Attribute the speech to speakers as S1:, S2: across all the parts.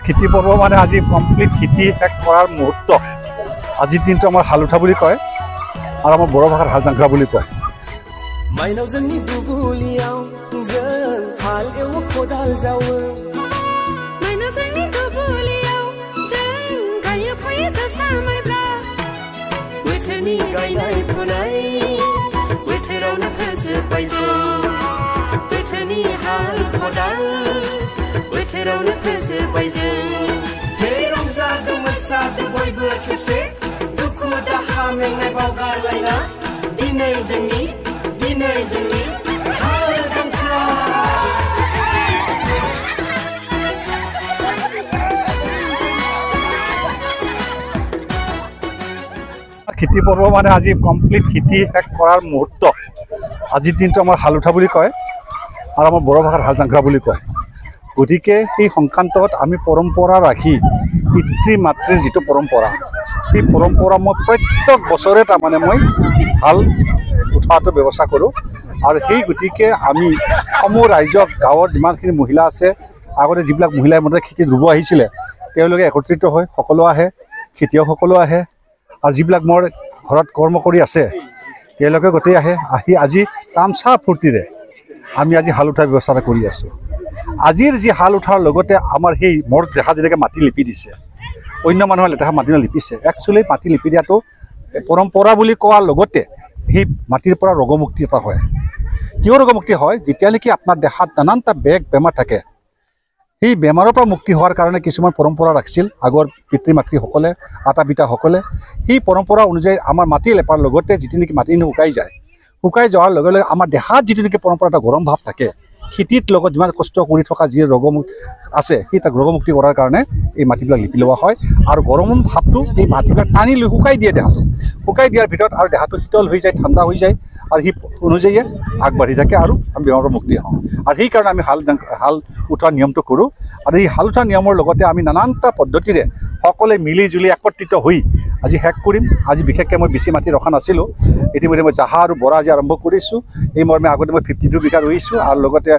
S1: খেতি পৰ্ব মানে আজি কমপ্লিট খেতি শেষ কৰাৰ মুহূৰ্ত। আজিৰ দিনটো আমাৰ হাল উঠা বুলি কয় আৰু আমাৰ বড়ো ভাষাত হাল জাংখ্ৰা বুলি কয়।
S2: माइनाव जोंनि दुबुलियाव जों हाल एवो खदाल जावो
S3: माइनाव जोंनि दुबुलियाव जों गायो फुयो जोसा माइब्रा
S2: बोथोरनि गायनाय फुनाय बोथोरावनो फोजोबबाय जों बोथोरनि हाल खदाल बोथोरावनो फोजोबबाय जों हे रंजादों मोसादों बयबो खेबसे दुखु दाहा मेंनाय बावगारलायना दिनै जोंनि हाल जांख्रा।
S1: খেতি পৰ্ব মানে আজি কমপ্লিট খেতি শেষ কৰাৰ মুহূৰ্ত। আজিৰ দিনটো আমাৰ হাল উঠা বুলি কয় আৰু আমাৰ বড়ো ভাষাত হাল জাংখ্ৰা বুলি কয়। গতিকে সেই সংক্ৰান্তত আমি পৰম্পৰা ৰাখি পিতৃ মাতৃৰ যিটো পৰম্পৰা, সেই পৰম্পৰা মই প্ৰত্যেক বছৰে তাৰমানে মই হাল উঠোৱাটো ব্যৱস্থা কৰোঁ। আৰু সেই গতিকে আমি সমূহ ৰাইজক গাঁৱৰ যিমানখিনি মহিলা আছে, আগতে যিবিলাক মহিলাই মতে খেতিত ৰুব আহিছিলে, তেওঁলোকে একত্ৰিত হৈ সকলো আহে, খেতিয়কসকলো আহে আৰু যিবিলাক মোৰ ঘৰত কৰ্ম কৰি আছে তেওঁলোকে গোটেই আহে। আহি আজি তামচা ফূৰ্তিৰে আমি আজি হাল উঠাৰ ব্যৱস্থা এটা কৰি আছোঁ। আজিৰ যি হাল উঠাৰ লগতে আমাৰ সেই মোৰ দেখা যেনেকৈ মাটি লিপি দিছে, অন্য মানুহে লেতেৰা মাটি লিপিছে। একচুৱেলি মাটি লিপি দিয়াটো পৰম্পৰা বুলি কোৱাৰ লগতে সেই মাটিৰ পৰা ৰোগমুক্তি এটা হয়। কিয় ৰোগমুক্তি হয়? যেতিয়া নেকি আপোনাৰ দেহাত নানানটা বেমাৰ থাকে, সেই বেমাৰৰ পৰা মুক্তি হোৱাৰ কাৰণে কিছুমান পৰম্পৰা ৰাখিছিল আগৰ পিতৃ মাতৃসকলে, আটা পিতাসকলে। সেই পৰম্পৰা অনুযায়ী আমাৰ মাটি লেপাৰ লগতে যিটো নেকি মাটিখিনি শুকাই যায়, শুকাই যোৱাৰ লগে লগে আমাৰ দেহাত যিটো নেকি পৰম্পৰা এটা গৰম ভাৱ থাকে, খেতিত লগত যিমান কষ্ট কৰি থকা যি ৰোগমুক্তি আছে সেই তাক ৰোগমুক্তি কৰাৰ কাৰণে এই মাটিবিলাক লিপি লোৱা হয়। আৰু গৰম ভাৱটো এই মাটিবিলাক টানি লৈ শুকাই দিয়ে দেহাটো। শুকাই দিয়াৰ ভিতৰত আৰু দেহাটো শীতল হৈ যায়, ঠাণ্ডা হৈ যায় আৰু সেই অনুযায়ী আগবাঢ়ি থাকে আৰু আমি বেমাৰৰ মুক্তি হওঁ। আৰু সেইকাৰণে আমি হাল উঠোৱা নিয়মটো কৰোঁ। আৰু এই হাল উঠোৱা নিয়মৰ লগতে আমি নানানটা পদ্ধতিৰে সকলোৱে মিলি জুলি একত্ৰিত হৈ আজি শেষ কৰিম। আজি বিশেষকৈ মই বেছি মাটি ৰখা নাছিলোঁ, ইতিমধ্যে মই জাহা আৰু বৰা আজি আৰম্ভ কৰিছোঁ। এই মৰ্মে আগতে মই 52 বিঘা ৰুইছোঁ আৰু লগতে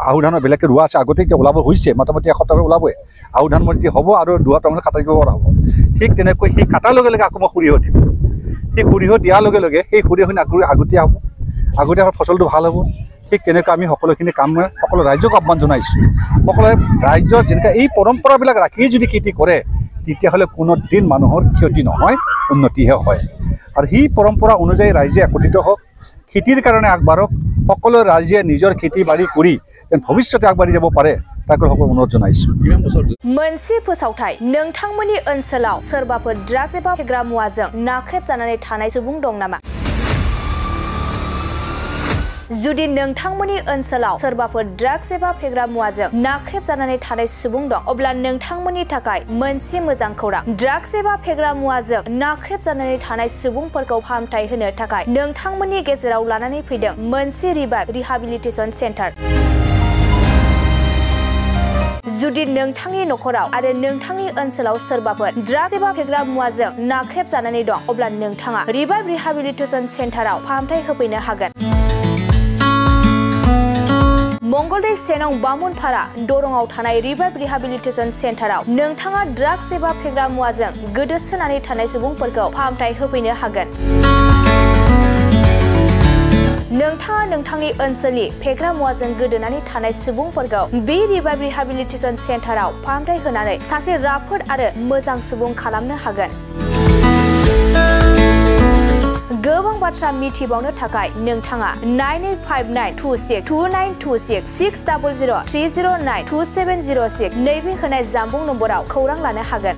S1: আহু ধানৰ বেলেগকৈ ৰোৱা আছে, আগতে এতিয়া ওলাব হৈছে, মোটামুটি এসপ্তাহ ওলাবই। আহু ধান মই এতিয়া হ'ব আৰু দুটা তাৰমানে কাটিব পৰা হ'ব। ঠিক তেনেকৈ সেই কাটাৰ লগে লগে আকৌ মই সৰিয়হ দিম। সেই সৰিয়হ দিয়াৰ লগে লগে সেই সৰিয়হখিনি আগতীয়া হ'ব, আগতীয়া ফচলটো ভাল হ'ব। ঠিক তেনেকৈ আমি সকলোখিনি কাম সকলো ৰাইজক আহ্বান জনাইছোঁ। সকলোৱে ৰাইজৰ যেনেকৈ এই পৰম্পৰাবিলাক ৰাখি যদি খেতি কৰে তেতিয়াহ'লে কোনো দিন মানুহৰ ক্ষতি নহয়, উন্নতিহে হয়। আৰু সেই পৰম্পৰা অনুযায়ী ৰাইজে একত্ৰিত হওক, খেতিৰ কাৰণে আগবাঢ়ক। সকলো ৰাইজে নিজৰ খেতি বাৰী কৰি যেন ভৱিষ্যতে আগবাঢ়ি যাব পাৰে তাকে সকলো অনুৰোধ জনাইছোঁ।
S4: मोनसे फोसावथाय नोंथांमोननि ओनसोलाव सोरबाफोर ड्राग्स एबा फेग्रा मुवाजों नाख्रेबजानानै थानाय सुबुं दं नामा? जुदि नोंथांमोननि ओनसोलाव सोरबाफोर ड्राग्स एबा फेग्रा मुवाजों नाख्रेबजानानै थानाय सुबुं दं, अब्ला नोंथांमोननि थाखाय मोनसे मोजां खौरां। ड्राग्स एबा फेग्रा मुवाजों नाख्रेबजानानै थानाय सुबुंफोरखौ फाहामथाय होनो थाखाय नोंथांमोननि गेजेराव लानानै फैदों मोनसे रिहाबिलिटेसन सेन्टार। जुदि नोंथांनि नखराव आरो नोंथांनि ओनसोलाव सोरबाफोर ड्राग्स एबा फेग्रा मुवाजों नाख्रेबजानानै दं, अब्ला नोंथाङा रिहाबिलिटेसन सेन्टाराव फाहामथाय होफैनो हागोन। मंगलदै सेनं बामुनपारा दरंआव थानाय रिहाबिलिटेसन सेन्टाराव नोंथाङा ड्राग्स एबा फेग्रा मुवाजों गोदोसोनानै थानाय सुबुंफोरखौ फाहामथाय होफैनो हागोन। नोंथाङा नोंथांनि ओनसोलनि फेग्रा मुवाजों गोदोनानै थानाय सुबुंफोरखौ बे रिहाबिलिटेसन सेन्टाराव फाहामथाय होनानै सासे राफोद आरो मोजां सुबुं खालामनो हागोन। गोबां बाथ्रा मिथिबावनो थाखाय नोंथाङा 9859262926 60030927006 नैबे होनाय जानबुं नम्बराव खौरां लानो हागोन।